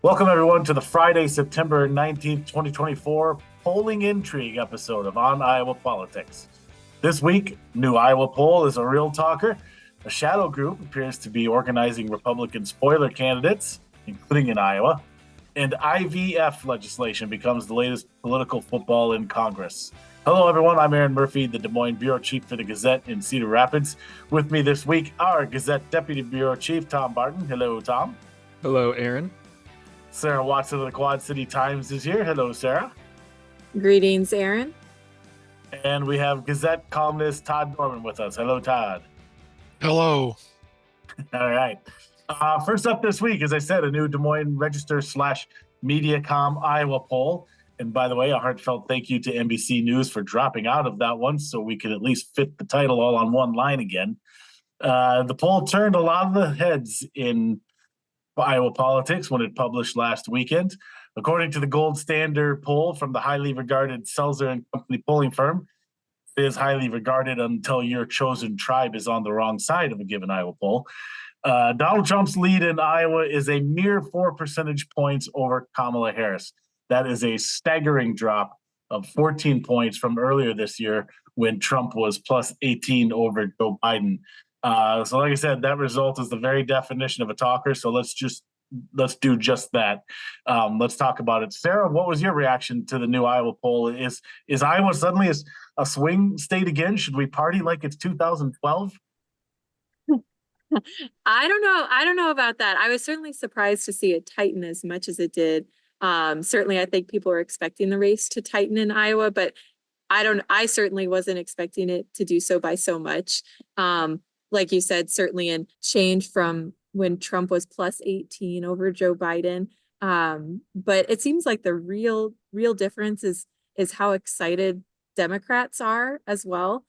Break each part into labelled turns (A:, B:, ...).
A: Welcome, everyone, to the Friday, September 19th, 2024 Polling Intrigue episode of On Iowa Politics. This week, new Iowa poll is a real talker. A shadow group appears to be organizing Republican spoiler candidates, including in Iowa, and IVF legislation becomes the latest political football in Congress. Hello, everyone. I'm Erin.murphy, the Des Moines Bureau Chief for the Gazette in Cedar Rapids. With me this week, our Gazette Deputy Bureau Chief, Tom Barton. Hello, Tom.
B: Hello, Erin.
A: Sarah Watson of the Quad City Times is here. Hello, Sarah.
C: Greetings, Erin.
A: And we have Gazette columnist Todd Dorman with us. Hello, Todd.
D: Hello.
A: All right. First up this week, as I said, a new Des Moines Register/Mediacom Iowa poll. And by the way, a heartfelt thank you to NBC News for dropping out of that one so we could at least fit the title all on one line again. The poll turned a lot of the heads in Iowa politics when it published last weekend. According to the gold standard poll from the highly regarded Selzer and Company polling firm, it is highly regarded until your chosen tribe is on the wrong side of a given Iowa poll. Donald Trump's lead in Iowa is a mere 4 percentage points over Kamala Harris. That is a staggering drop of 14 points from earlier this year when Trump was plus 18 over Joe Biden. So like I said, that result is the very definition of a talker. So let's do just that. Let's talk about it. Sarah, what was your reaction to the new Iowa poll? Is Iowa suddenly a swing state again? Should we party like it's 2012?
C: I don't know. I don't know about that. I was certainly surprised to see it tighten as much as it did. Certainly, I think people were expecting the race to tighten in Iowa, but I certainly wasn't expecting it to do so by so much. Like you said, certainly in change from when Trump was plus 18 over Joe Biden. But it seems like the real difference is how excited Democrats are as well.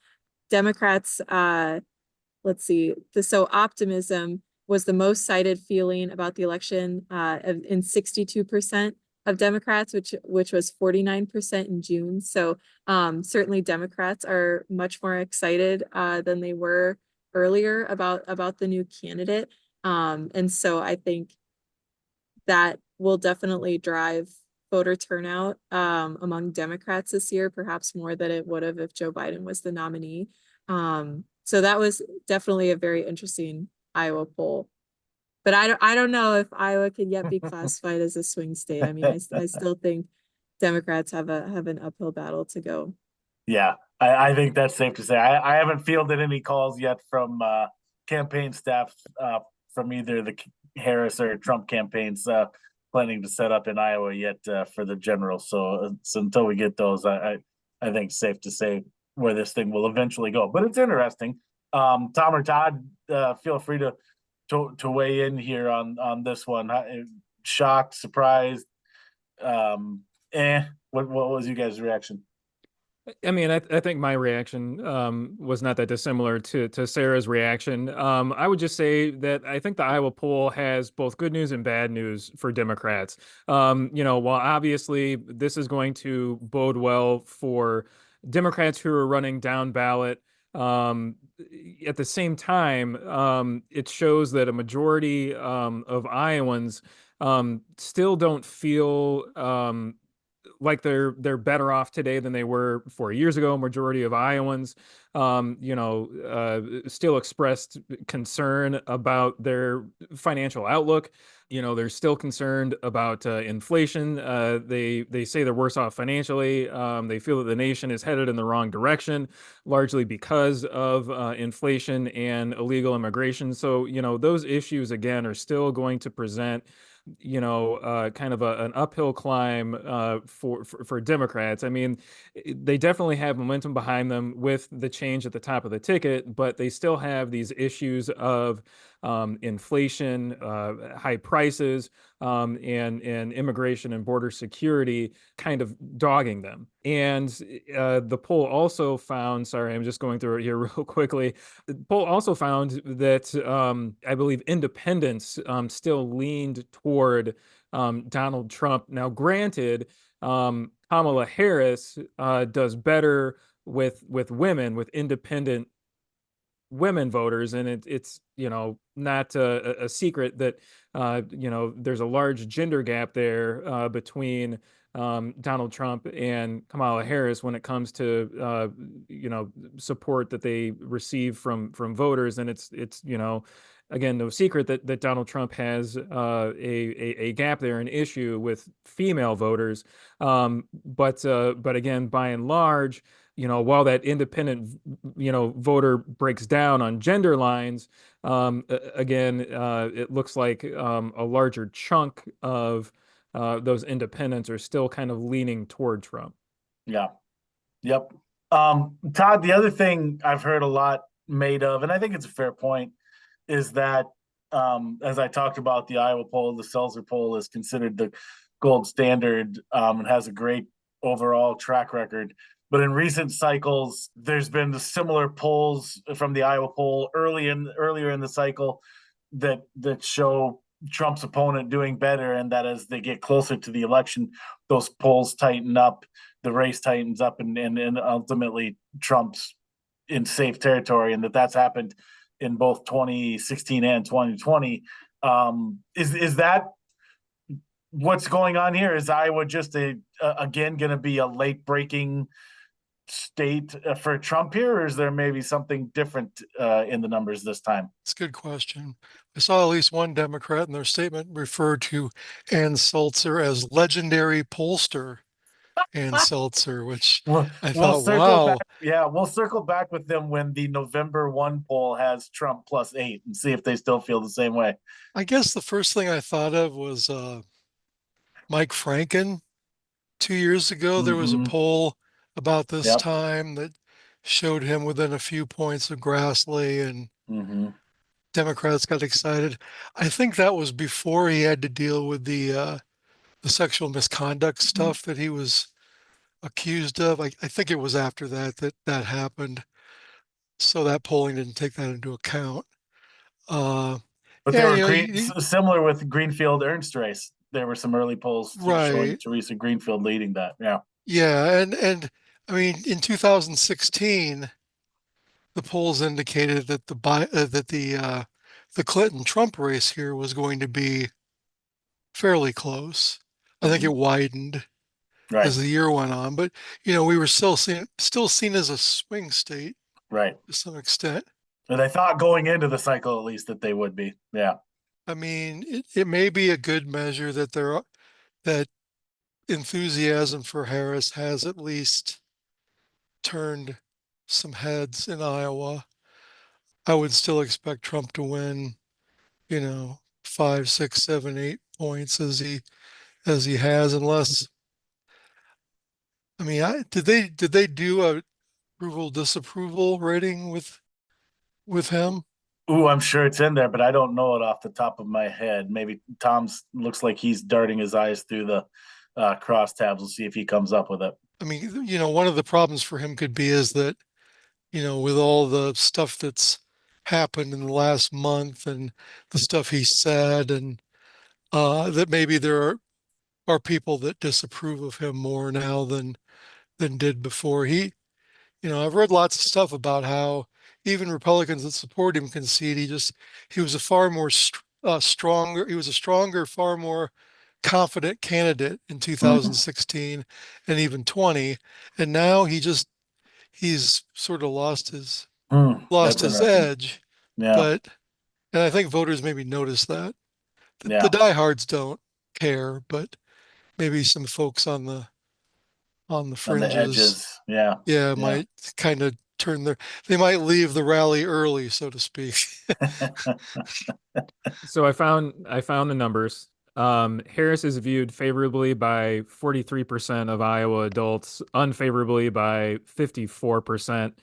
C: Democrats, let's see. So Optimism was the most cited feeling about the election in 62% of Democrats, which was 49% in June. So certainly Democrats are much more excited than they were earlier about the new candidate. And so I think that will definitely drive voter turnout among Democrats this year, perhaps more than it would have if Joe Biden was the nominee. So that was definitely a very interesting Iowa poll. But I don't know if Iowa can yet be classified as a swing state. I mean, I still think Democrats have an uphill battle to go.
A: Yeah, I think that's safe to say. I haven't fielded any calls yet from campaign staff from either the Harris or Trump campaigns planning to set up in Iowa yet for the general. So until we get those, I think it's safe to say where this thing will eventually go. But it's interesting. Tom or Todd, feel free to weigh in here on this one. Shocked, surprised, what was you guys' reaction?
B: I mean, I think my reaction was not that dissimilar to Sarah's reaction. I would just say that I think the Iowa poll has both good news and bad news for Democrats. While obviously this is going to bode well for Democrats who are running down ballot, at the same time, it shows that a majority of Iowans still don't feel like they're better off today than they were 4 years ago. Majority of Iowans, still expressed concern about their financial outlook. They're still concerned about inflation. They say they're worse off financially. They feel that the nation is headed in the wrong direction, largely because of inflation and illegal immigration. So, those issues, again, are still going to present kind of an uphill climb for Democrats. I mean, they definitely have momentum behind them with the change at the top of the ticket, but they still have these issues of inflation, high prices, and immigration and border security kind of dogging them. And the poll also found, sorry, I'm just going through it here real quickly. The poll also found that I believe independents still leaned toward Donald Trump. Now, granted, Kamala Harris does better with women, with independent women voters, and it's not a secret that there's a large gender gap there between Donald Trump and Kamala Harris when it comes to support that they receive from voters, and it's again no secret that Donald Trump has a gap there, an issue with female voters, but again, by and large, while that independent, voter breaks down on gender lines, again, it looks like a larger chunk of those independents are still kind of leaning toward Trump.
A: Yeah. Yep. Todd, the other thing I've heard a lot made of, and I think it's a fair point, is that as I talked about the Iowa poll, the Seltzer poll is considered the gold standard and has a great overall track record. But in recent cycles, there's been the similar polls from the Iowa poll earlier in the cycle that show Trump's opponent doing better, and that as they get closer to the election, those polls tighten up, the race tightens up, and ultimately Trump's in safe territory, and that's happened in both 2016 and 2020. Is that what's going on here? Is Iowa just again going to be a late breaking state for Trump here, or is there maybe something different in the numbers this time?
D: It's a good question. I saw at least one Democrat in their statement refer to Ann Seltzer as legendary pollster Ann Seltzer, which I thought, wow.
A: Back, yeah, we'll circle back with them when the November 1 poll has Trump +8 and see if they still feel the same way.
D: I guess the first thing I thought of was Mike Franken 2 years ago. There was a poll about this time that showed him within a few points of Grassley, and Democrats got excited. I think that was before he had to deal with the sexual misconduct stuff that he was accused of. I think it was after that happened. So that polling didn't take that into account.
A: But they were similar with Greenfield Ernst race. There were some early polls showing Teresa Greenfield leading that. Yeah.
D: Yeah, and I mean, in 2016, the polls indicated that the Clinton-Trump race here was going to be fairly close. I think it widened as the year went on, but we were still seen as a swing state,
A: right,
D: to some extent.
A: And I thought going into the cycle, at least, that they would be. Yeah.
D: I mean, it may be a good measure that enthusiasm for Harris has at least turned some heads in Iowa. I would still expect Trump to win, 5, 6, 7, 8 points as he has, unless, I mean, did they do a approval disapproval rating with him?
A: Ooh, I'm sure it's in there, but I don't know it off the top of my head. Maybe Tom's looks like he's darting his eyes through the crosstabs. We'll see if he comes up with it.
D: I mean, one of the problems for him could be is that, with all the stuff that's happened in the last month and the stuff he said, and that maybe there are people that disapprove of him more now than did before. I've read lots of stuff about how even Republicans that support him concede he was a far more stronger, he was a stronger, far more confident candidate in 2016 and even 20. And now he's sort of lost his edge.
A: Yeah.
D: And I think voters maybe notice that. The diehards don't care, but maybe some folks on the fringes,
A: on the edges,
D: might kind of they might leave the rally early, so to speak.
B: So I found the numbers. Harris is viewed favorably by 43% of Iowa adults, unfavorably by 54%,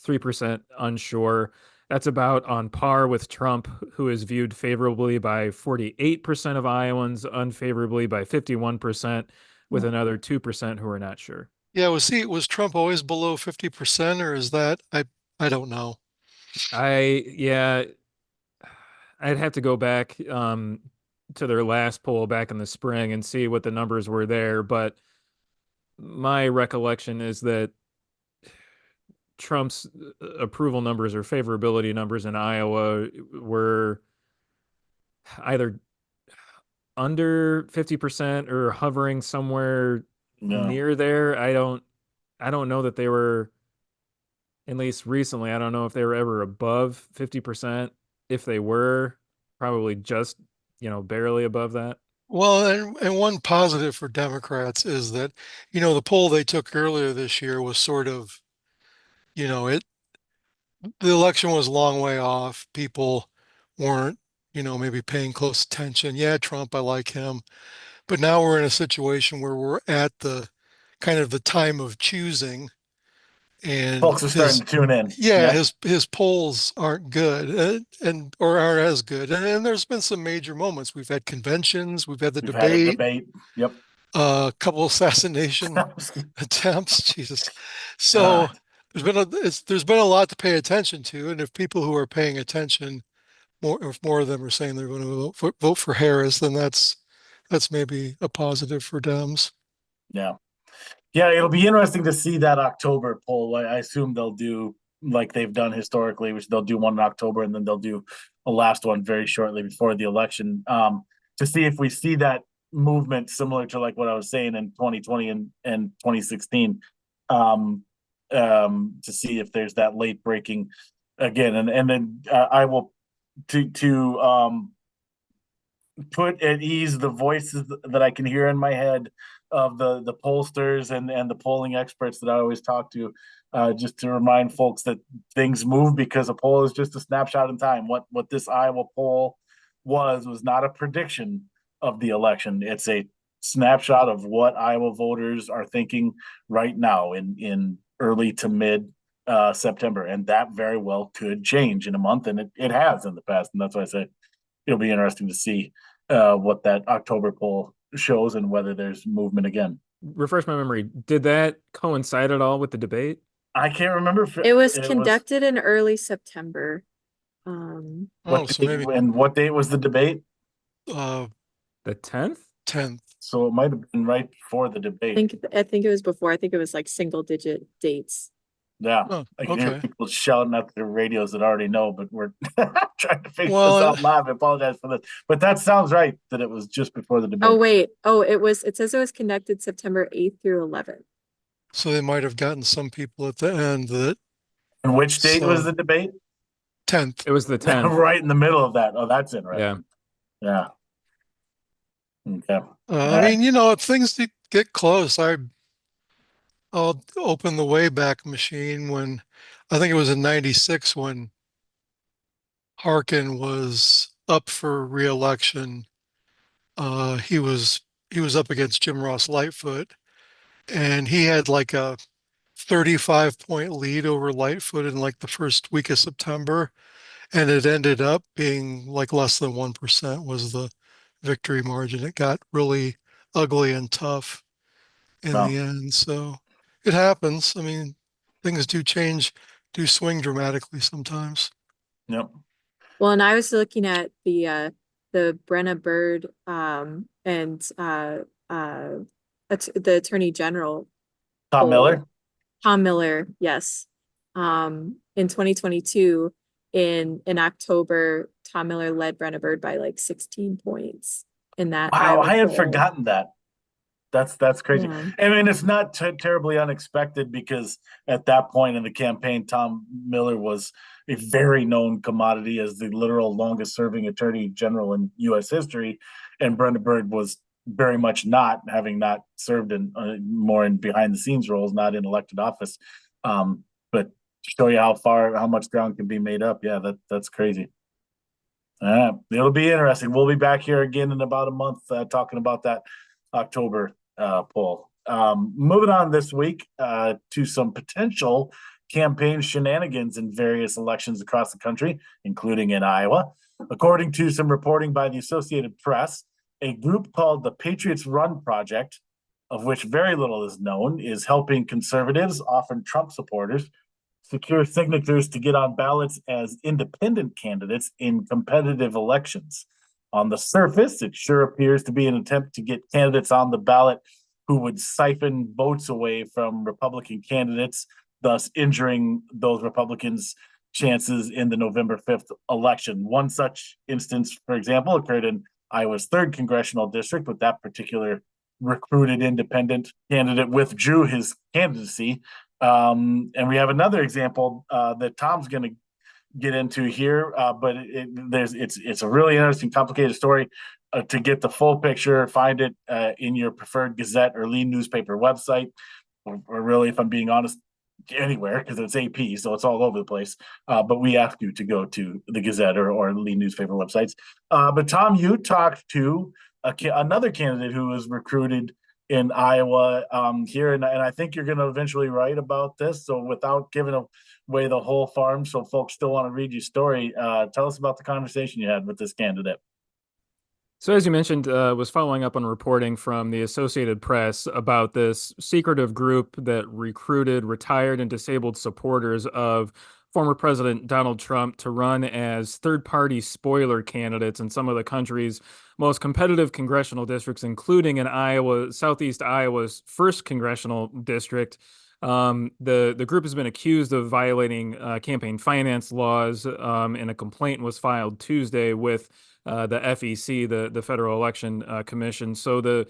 B: 3% unsure. That's about on par with Trump, who is viewed favorably by 48% of Iowans, unfavorably by 51%, with another 2% who are not sure.
D: Yeah, was Trump always below 50%, or is that I don't know.
B: I'd have to go back to their last poll back in the spring and see what the numbers were there, but my recollection is that Trump's approval numbers or favorability numbers in Iowa were either under 50% or hovering somewhere near there. I don't know that they were, at least recently, I don't know if they were ever above 50%. If they were, probably just, barely above that.
D: Well, and one positive for Democrats is that, the poll they took earlier this year was sort of, the election was a long way off. People weren't, maybe paying close attention. Yeah, Trump, I like him. But now we're in a situation where we're at the kind of the time of choosing, and
A: Folks are starting to tune in.
D: his polls aren't good or aren't as good. And there's been some major moments. We've had conventions, we've had the
A: We've had a
D: debate,
A: debate. Yep.
D: a couple assassination attempts. Jesus. So
A: God.
D: there's been a lot to pay attention to, and if people who are paying attention, if more of them are saying they're going to vote for Harris, then that's maybe a positive for Dems.
A: Yeah. Yeah, it'll be interesting to see that October poll. I assume they'll do like they've done historically, which they'll do one in October and then they'll do a last one very shortly before the election, to see if we see that movement similar to like what I was saying in 2020 and 2016, to see if there's that late breaking again. And then I will to put at ease the voices that I can hear in my head of the pollsters and the polling experts that I always talk to, just to remind folks that things move because a poll is just a snapshot in time. What this Iowa poll was not a prediction of the election. It's a snapshot of what Iowa voters are thinking right now in early to mid September, and that very well could change in a month, and it has in the past, and that's why I say it'll be interesting to see what that October poll shows and whether there's movement again.
B: Refresh my memory. Did that coincide at all with the debate?
A: I can't remember if
C: it was conducted in early September.
A: What date was the debate?
D: The
B: 10th?
D: 10th.
A: So it might have been right before the debate.
C: I think it was before. I think it was like single digit dates.
A: Yeah.
D: Oh,
A: I can hear people shouting at their radios that already know, but we're trying to figure this out live. I apologize for this. But that sounds right that it was just before the debate.
C: Oh, wait. Oh, it says it was conducted September 8th through 11th.
D: So they might have gotten some people at the end that.
A: And which date was the debate?
D: 10th.
B: It was the 10th.
A: Right in the middle of that. Oh, that's interesting. Yeah. Okay.
D: I mean, if things get close, I'll open the Wayback Machine when I think it was in '96 when Harkin was up for re-election. He was up against Jim Ross Lightfoot, and he had like a 35-point lead over Lightfoot in like the first week of September, and it ended up being like less than 1% was the victory margin. It got really ugly and tough in the end. So it happens. I mean, things do swing dramatically sometimes.
A: Yep.
C: Well, and I was looking at the Brenna Bird and the Attorney General.
A: Tom Miller.
C: Tom Miller, yes. In 2022, in October, Tom Miller led Brenna Bird by like 16 points in that.
A: Wow, I had forgotten that. That's crazy.
C: Yeah.
A: I mean, it's not terribly unexpected because at that point in the campaign, Tom Miller was a very known commodity as the literal longest serving attorney general in U.S. history. And Brenna Bird was very much not, having not served in more in behind the scenes roles, not in elected office. But to show you how much ground can be made up. Yeah, that's crazy. It'll be interesting. We'll be back here again in about a month talking about that October poll. Moving on this week to some potential campaign shenanigans in various elections across the country, including in Iowa. According to some reporting by the Associated Press, a group called the Patriots Run Project, of which very little is known, is helping conservatives, often Trump supporters, secure signatures to get on ballots as independent candidates in competitive elections. On the surface, it sure appears to be an attempt to get candidates on the ballot who would siphon votes away from Republican candidates thus injuring those Republicans' chances in the November 5th election. One such instance, for example, occurred in Iowa's 3rd congressional district, with that particular recruited independent candidate withdrew his candidacy. And we have another example that Tom's going to get into here, but it's a really interesting, complicated story. To get the full picture, find it in your preferred Gazette or lead newspaper website, or really, if I'm being honest, anywhere, because it's AP, so it's all over the place. But we ask you to go to the Gazette or lead newspaper websites. But Tom, you talked to another candidate who was recruited in Iowa here, and I think you're going to eventually write about this. So without giving away the whole farm, so folks still want to read your story, tell us about the conversation you had with this candidate.
B: So as you mentioned, was following up on reporting from the Associated Press about this secretive group that recruited retired and disabled supporters of former President Donald Trump to run as third-party spoiler candidates in some of the country's most competitive congressional districts, including in Iowa, Southeast Iowa's 1st congressional district. The group has been accused of violating campaign finance laws, and a complaint was filed Tuesday with the FEC, the Federal Election Commission. So the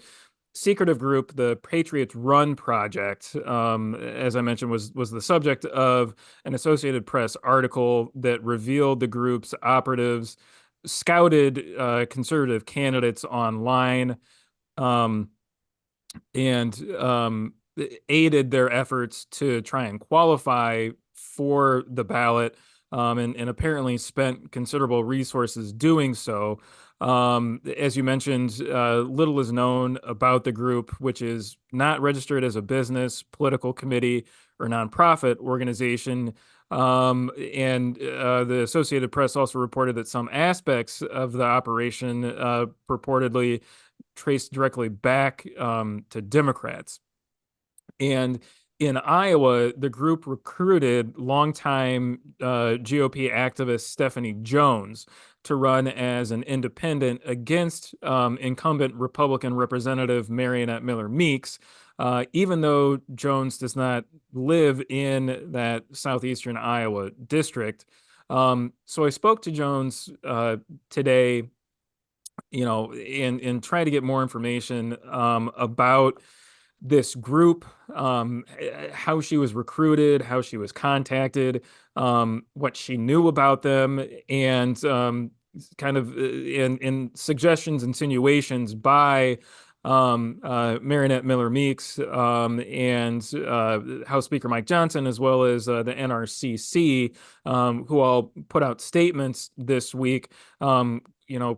B: secretive group, the Patriots Run Project, as I mentioned, was the subject of an Associated Press article that revealed the group's operatives scouted conservative candidates online, and aided their efforts to try and qualify for the ballot, and apparently spent considerable resources doing so. As you mentioned, little is known about the group, which is not registered as a business, political committee, or nonprofit organization. And the Associated Press also reported that some aspects of the operation purportedly traced directly back to Democrats. And in Iowa, the group recruited longtime GOP activist Stephanie Jones to run as an independent against incumbent Republican Representative Marionette Miller Meeks, even though Jones does not live in that southeastern Iowa district. So I spoke to Jones today, and try to get more information about this group, how she was recruited, how she was contacted, what she knew about them, and kind of in suggestions, insinuations by Marionette Miller Meeks and House Speaker Mike Johnson, as well as the NRCC, who all put out statements this week,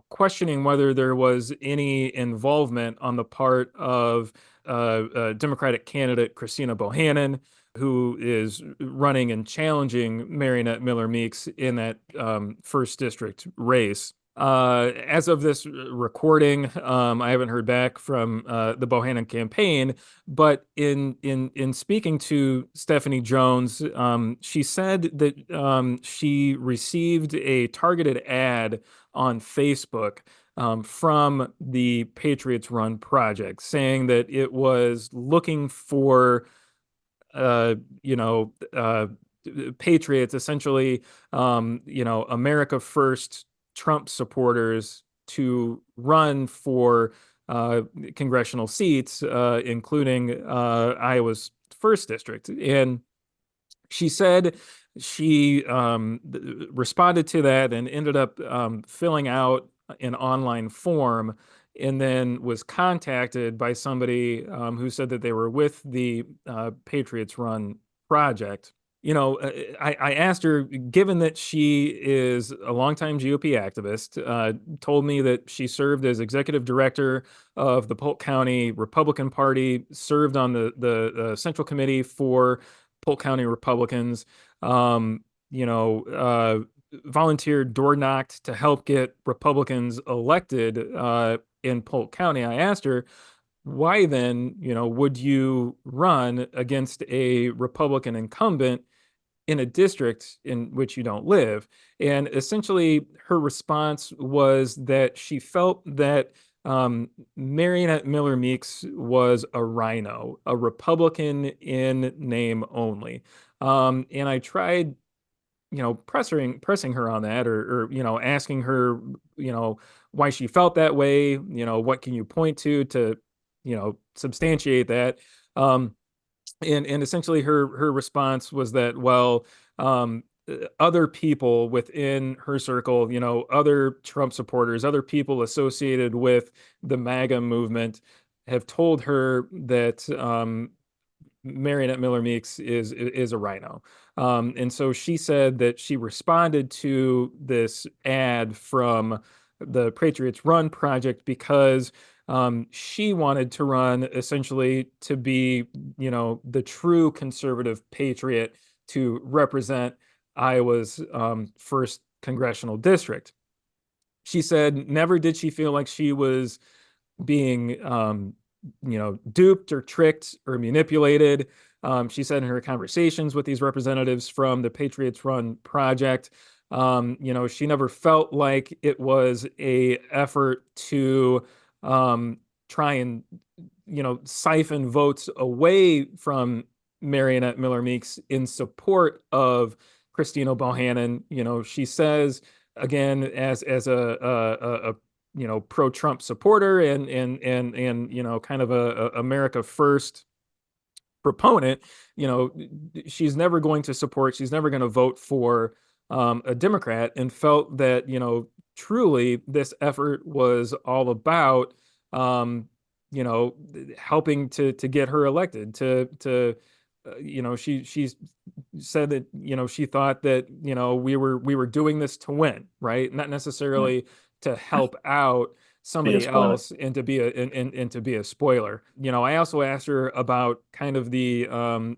B: questioning whether there was any involvement on the part of Democratic candidate Christina Bohannon, who is running and challenging Marionette Miller Meeks in that 1st district race. As of this recording, I haven't heard back from the Bohannon campaign, but in speaking to Stephanie Jones, she said that she received a targeted ad on Facebook from the Patriots Run Project, saying that it was looking for, patriots, essentially, America First Trump supporters to run for congressional seats, including Iowa's 1st district. And she said she responded to that and ended up filling out an online form, and then was contacted by somebody who said that they were with the Patriots Run Project. I asked her, given that she is a longtime GOP activist, told me that she served as executive director of the Polk County Republican Party, served on the Central Committee for Polk County Republicans, volunteered, door knocked to help get Republicans elected in Polk County. I asked her, why then, would you run against a Republican incumbent in a district in which you don't live? And essentially her response was that she felt that Marionette Miller Meeks was a rhino, a Republican in name only. And I tried, pressing her on that, or asking her, why she felt that way. What can you point to, substantiate that? And essentially her response was that, well, other people within her circle, other Trump supporters, other people associated with the MAGA movement have told her that Marionette Miller Meeks is a rhino. And so she said that she responded to this ad from the Patriots Run project because she wanted to run essentially to be, the true conservative patriot to represent Iowa's first congressional district. She said never did she feel like she was being duped or tricked or manipulated. She said in her conversations with these representatives from the Patriots Run project, she never felt like it was a effort to try and siphon votes away from Marionette Miller Meeks in support of Christina Bohannon. She says again as a pro-Trump supporter and kind of a America First proponent, she's never going to support, she's never going to vote for a Democrat, and felt that, truly this effort was all about, helping to get her elected she said that, she thought that, we were doing this to win, right? Not necessarily to help out somebody else and to be a spoiler. I also asked her about kind of the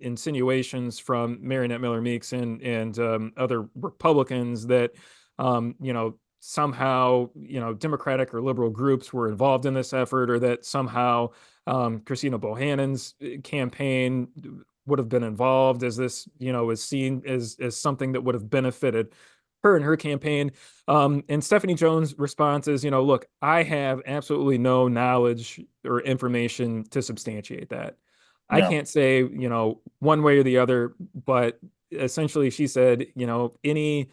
B: insinuations from Marionette Miller Meeks and other Republicans that somehow Democratic or liberal groups were involved in this effort, or that somehow Christina Bohannon's campaign would have been involved, as this is seen as something that would have benefited her and her campaign. And Stephanie Jones' response is, look, I have absolutely no knowledge or information to substantiate that. I can't say, one way or the other, but essentially she said, any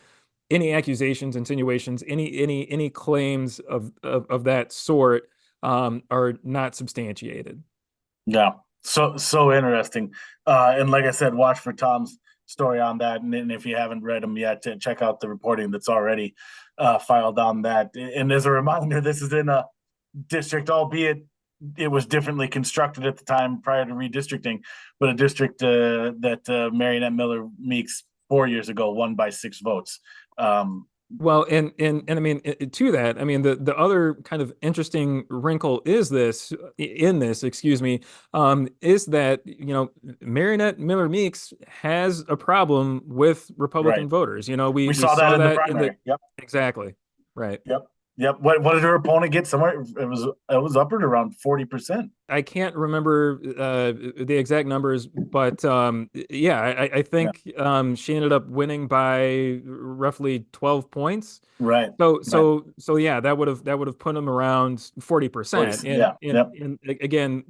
B: accusations, insinuations, any claims of that sort are not substantiated.
A: Yeah. So interesting. And like I said, watch for Tom's story on that. And if you haven't read them yet, check out the reporting that's already filed on that. And as a reminder, this is in a district, albeit it was differently constructed at the time prior to redistricting, but a district that Marionette Miller Meeks 4 years ago won by 6 votes.
B: Well, and I mean, to that, I mean, the other kind of interesting wrinkle is this, excuse me, is that, Marionette Miller Meeks has a problem with Republican voters. We
A: saw that in the primary. Yep.
B: Exactly. Right.
A: Yep. What did her opponent get? Somewhere it was upward around 40%.
B: I can't remember the exact numbers, but I think she ended up winning by roughly 12 points.
A: Right.
B: So yeah, that would have put him around 40%. And again,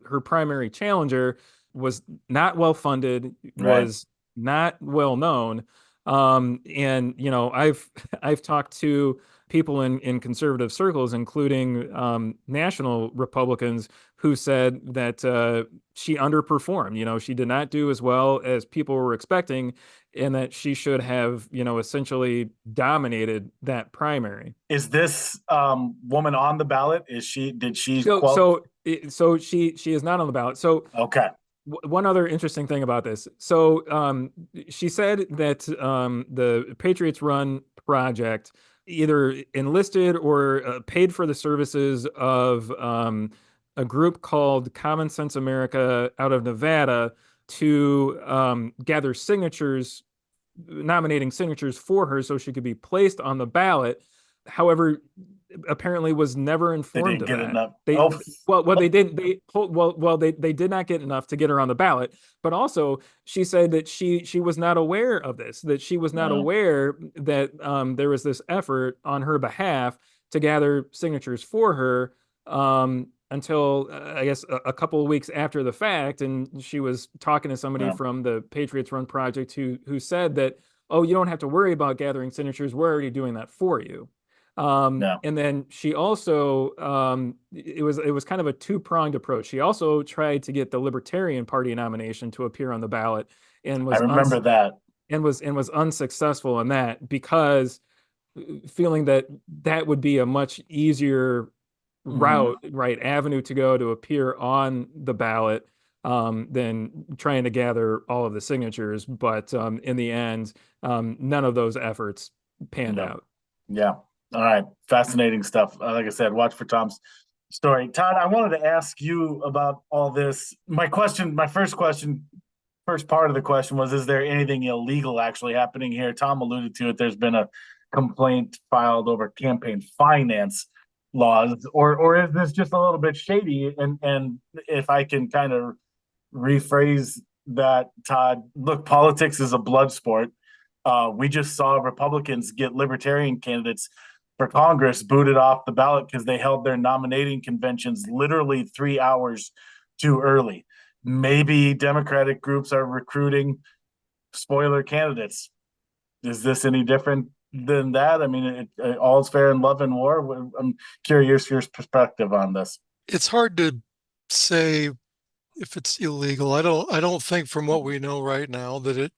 B: her primary challenger was not well funded, was not well known. And I've talked to people in conservative circles, including national Republicans, who said that she underperformed. She did not do as well as people were expecting, and that she should have, essentially dominated that primary.
A: Is this woman on the ballot? Did she?
B: So she is not on the ballot. So
A: okay.
B: One other interesting thing about this. So she said that the Patriots Run project either enlisted or paid for the services of a group called Common Sense America out of Nevada to gather signatures, nominating signatures for her so she could be placed on the ballot. However, apparently was never informed of that. They did not get enough to get her on the ballot. But also, she said that she was not aware of this, that she was not aware that there was this effort on her behalf to gather signatures for her until I guess a couple of weeks after the fact, and she was talking to somebody
A: Yeah.
B: from the Patriots Run Project who said that, oh, you don't have to worry about gathering signatures. We're already doing that for you.
A: Yeah.
B: And then she also, it was kind of a two-pronged approach. She also tried to get the Libertarian Party nomination to appear on the ballot, and
A: I remember that.
B: was unsuccessful in that, because feeling that that would be a much easier route, right, avenue to go to appear on the ballot, than trying to gather all of the signatures. But in the end, none of those efforts panned
A: No.
B: out.
A: Yeah. All right. Fascinating stuff. Like I said, watch for Tom's story. Todd, I wanted to ask you about all this. My first part of the question was, is there anything illegal actually happening here? Tom alluded to it. There's been a complaint filed over campaign finance laws, or is this just a little bit shady? And if I can kind of rephrase that, Todd, look, politics is a blood sport. We just saw Republicans get Libertarian candidates for Congress booted off the ballot because they held their nominating conventions literally 3 hours too early. Maybe Democratic groups are recruiting spoiler candidates. Is this any different than that? I mean, all's fair in love and war. I'm curious your perspective on this.
D: It's hard to say if it's illegal. I don't think, from what we know right now, that it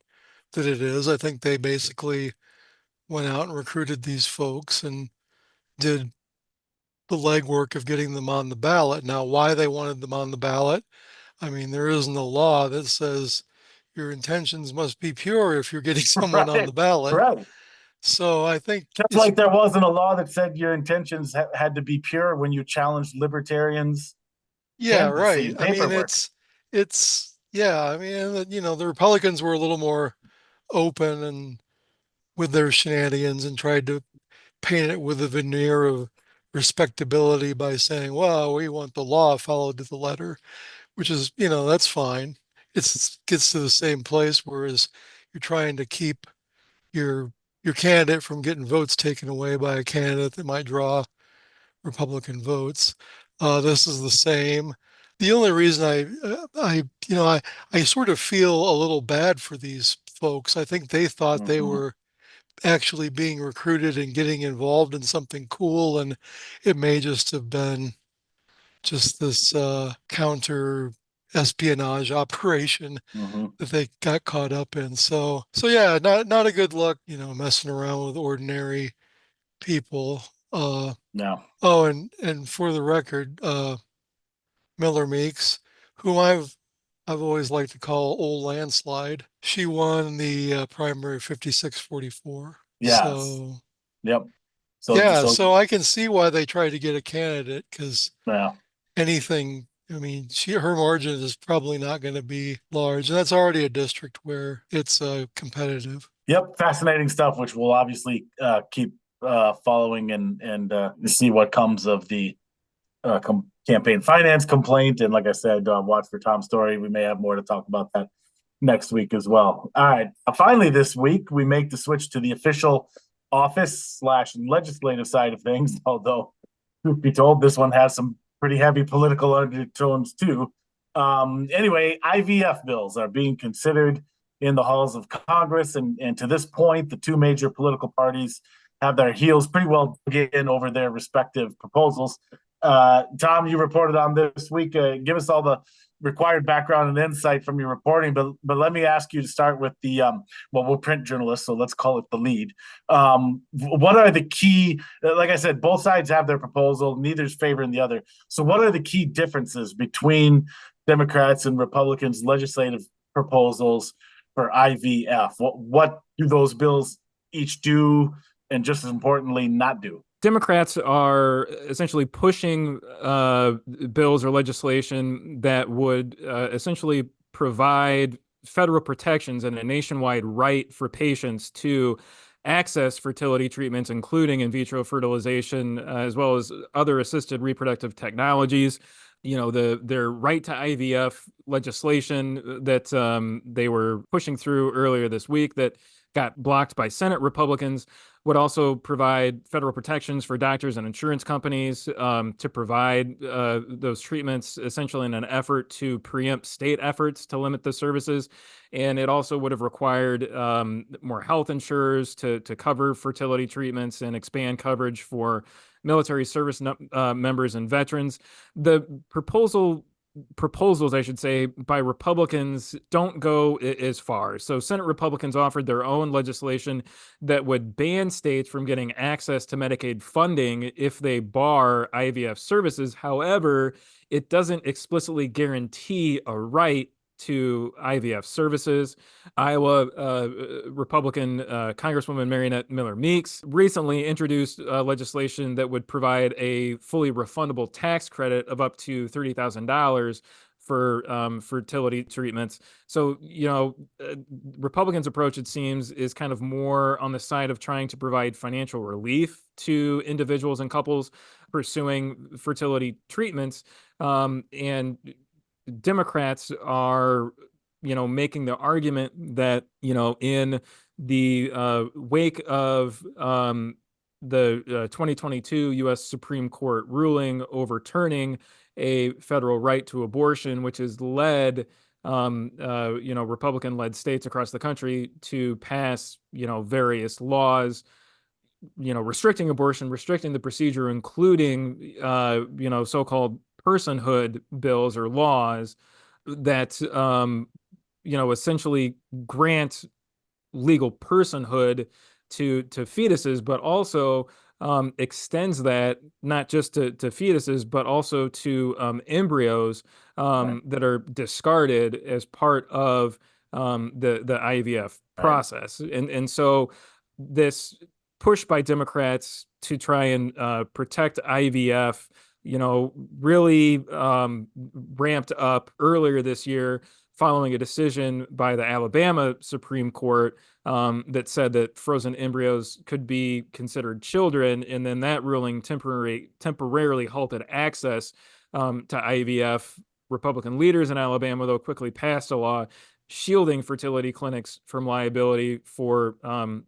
D: is. I think they basically went out and recruited these folks and did the legwork of getting them on the ballot. Now, why they wanted them on the ballot, I mean, there isn't a law that says your intentions must be pure if you're getting someone on the ballot.
A: Right.
D: So I think
A: Just like there wasn't a law that said your intentions had to be pure when you challenged libertarians.
D: yeah,
A: Canvassing
D: right. I mean,
A: paperwork.
D: yeah. I mean, the Republicans were a little more open and with their shenanigans and tried to paint it with a veneer of respectability by saying, well, we want the law followed to the letter, which is, that's fine. It gets to the same place, whereas you're trying to keep your candidate from getting votes taken away by a candidate that might draw Republican votes. This is the same. The only reason I sort of feel a little bad for these folks. I think they thought they were actually being recruited and getting involved in something cool, and it may just have been just this counter espionage operation that they got caught up in. So yeah, not a good look, messing around with ordinary people.
A: No.
D: Oh, and for the record, Miller Meeks, whom I've always liked to call Old Landslide, she won the primary 56-44.
A: Yes.
D: So
A: Yep.
D: so I can see why they try to get a candidate, because
A: yeah.
D: anything. I mean, her margin is probably not going to be large, and that's already a district where it's competitive.
A: Yep. Fascinating stuff, which we'll obviously keep following and see what comes of the campaign finance complaint. And like I said, watch for Tom's story. We may have more to talk about that next week as well. All right. Finally, this week, we make the switch to the official office/legislative side of things, although, truth be told, this one has some pretty heavy political undertones too. Anyway, IVF bills are being considered in the halls of Congress, and to this point, the two major political parties have their heels pretty well dug in over their respective proposals. Tom, you reported on this week. Give us all the required background and insight from your reporting, but let me ask you to start with the we're print journalists, so let's call it the lead. What are the key, like I said, both sides have their proposal, neither's favoring the other. So what are the key differences between Democrats and Republicans legislative proposals for IVF? What do those bills each do, and just as importantly, not do?
B: Democrats are essentially pushing bills or legislation that would essentially provide federal protections and a nationwide right for patients to access fertility treatments, including in vitro fertilization, as well as other assisted reproductive technologies. Their right to IVF legislation that they were pushing through earlier this week that got blocked by Senate Republicans, would also provide federal protections for doctors and insurance companies to provide those treatments, essentially in an effort to preempt state efforts to limit the services. And it also would have required more health insurers to cover fertility treatments and expand coverage for military service members and veterans. The proposals, I should say, by Republicans don't go as far. So Senate Republicans offered their own legislation that would ban states from getting access to Medicaid funding if they bar IVF services. However, it doesn't explicitly guarantee a right to IVF services. Iowa Republican Congresswoman Mariannette Miller Meeks recently introduced legislation that would provide a fully refundable tax credit of up to $30,000 for fertility treatments. So, Republicans' approach, it seems, is kind of more on the side of trying to provide financial relief to individuals and couples pursuing fertility treatments. And Democrats are, making the argument that, in the wake of the 2022 U.S. Supreme Court ruling overturning a federal right to abortion, which has led, Republican-led states across the country to pass, various laws, restricting abortion, restricting the procedure, including, so-called personhood bills or laws that, essentially grant legal personhood to fetuses, but also extends that not just to fetuses, but also to embryos that are discarded as part of the IVF process. And so this push by Democrats to try and protect IVF, really ramped up earlier this year following a decision by the Alabama Supreme Court that said that frozen embryos could be considered children. And then that ruling temporarily halted access to IVF. Republican leaders in Alabama, though, quickly passed a law shielding fertility clinics from liability for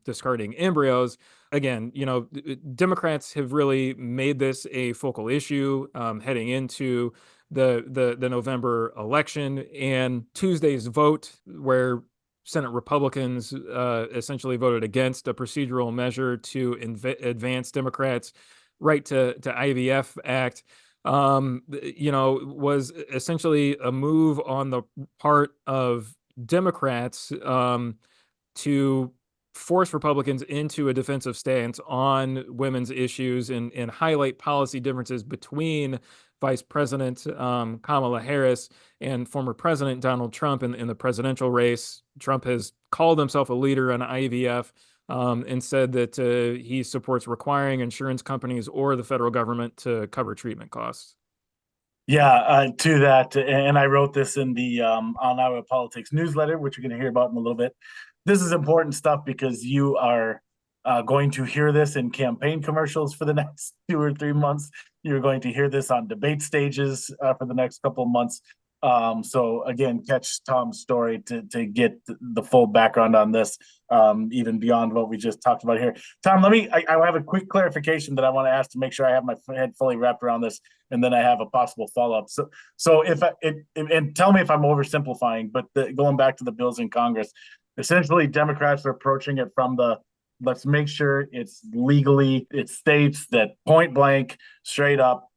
B: discarding embryos. Again, Democrats have really made this a focal issue heading into the November election, and Tuesday's vote, where Senate Republicans essentially voted against a procedural measure to advance Democrats' right to IVF Act, was essentially a move on the part of Democrats to force Republicans into a defensive stance on women's issues and highlight policy differences between Vice President Kamala Harris and former President Donald Trump in the presidential race. Trump has called himself a leader on IVF and said that he supports requiring insurance companies or the federal government to cover treatment costs.
A: Yeah, to that, and I wrote this in the On Iowa Politics newsletter, which you're going to hear about in a little bit. This is important stuff because you are going to hear this in campaign commercials for the next 2 or 3 months. You're going to hear this on debate stages for the next couple of months. So again, catch Tom's story to get the full background on this, even beyond what we just talked about here. Tom, I have a quick clarification that I want to ask to make sure I have my head fully wrapped around this, and then I have a possible follow-up. So and tell me if I'm oversimplifying, but going back to the bills in Congress, essentially Democrats are approaching it from let's make sure it states that point blank, straight up,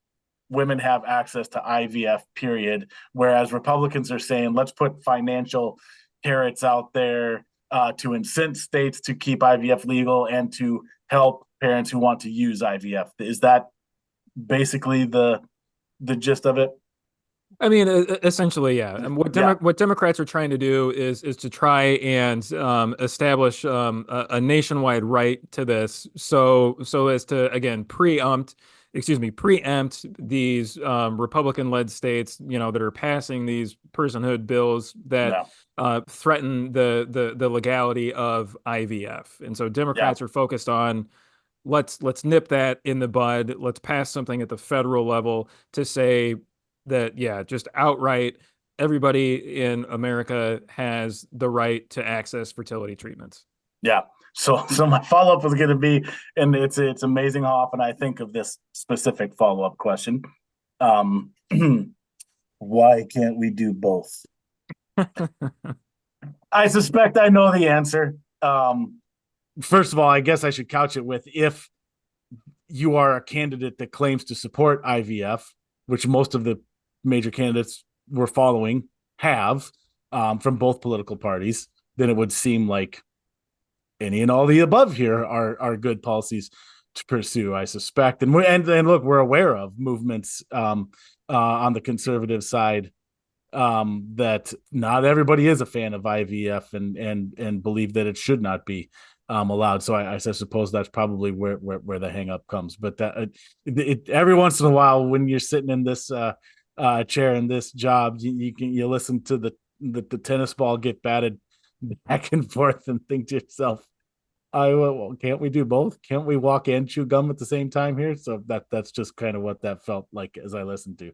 A: women have access to IVF, period. Whereas Republicans are saying, let's put financial carrots out there to incent states to keep IVF legal and to help parents who want to use IVF. Is that basically the gist of it?
B: I mean, essentially, yeah. And what Democrats are trying to do is to try and establish a nationwide right to this, so as to, again, preempt these Republican-led states, that are passing these personhood bills that threaten the legality of IVF. And so Democrats are focused on let's nip that in the bud. Let's pass something at the federal level to say that, just outright, everybody in America has the right to access fertility treatments.
A: Yeah. So my follow-up was going to be, and it's amazing how often I think of this specific follow-up question. Why can't we do both? I suspect I know the answer. First of all, I guess I should couch it with, if you are a candidate that claims to support IVF, which most of the major candidates we're following have, from both political parties, then it would seem like any and all the above here are good policies to pursue, I suspect. And look, we're aware of movements on the conservative side, that not everybody is a fan of IVF and believe that it should not be allowed. So I suppose that's probably where the hang up comes. But that every once in a while, when you're sitting in this chair in this job, you listen to the tennis ball get batted back and forth and think to yourself, well, can't we do both? Can't we walk and chew gum at the same time here? So that's just kind of what that felt like as I listened to.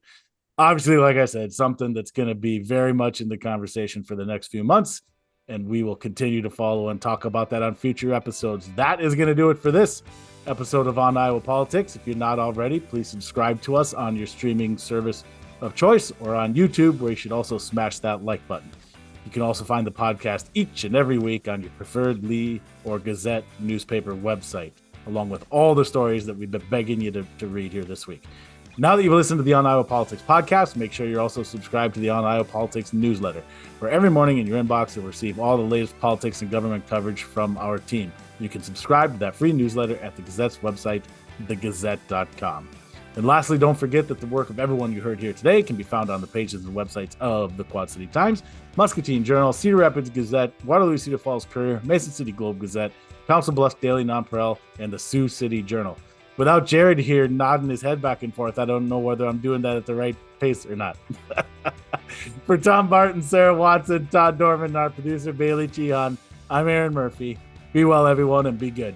A: Obviously, like I said, something that's going to be very much in the conversation for the next few months, and we will continue to follow and talk about that on future episodes. That is going to do it for this episode of On Iowa Politics. If you're not already, please subscribe to us on your streaming service of choice or on YouTube, where you should also smash that like button. You can also find the podcast each and every week on your preferred Lee or Gazette newspaper website, along with all the stories that we've been begging you to read here this week. Now that you've listened to the On Iowa Politics podcast, make sure you're also subscribed to the On Iowa Politics newsletter, where every morning in your inbox you'll receive all the latest politics and government coverage from our team. You can subscribe to that free newsletter at the Gazette's website, thegazette.com. And lastly, don't forget that the work of everyone you heard here today can be found on the pages and websites of the Quad City Times, Muscatine Journal, Cedar Rapids Gazette, Waterloo Cedar Falls Courier, Mason City Globe Gazette, Council Bluffs Daily Nonpareil, and the Sioux City Journal. Without Jared here nodding his head back and forth, I don't know whether I'm doing that at the right pace or not. For Tom Barton, Sarah Watson, Todd Dorman, and our producer, Bailey.cichon, I'm Erin Murphy. Be well, everyone, and be good.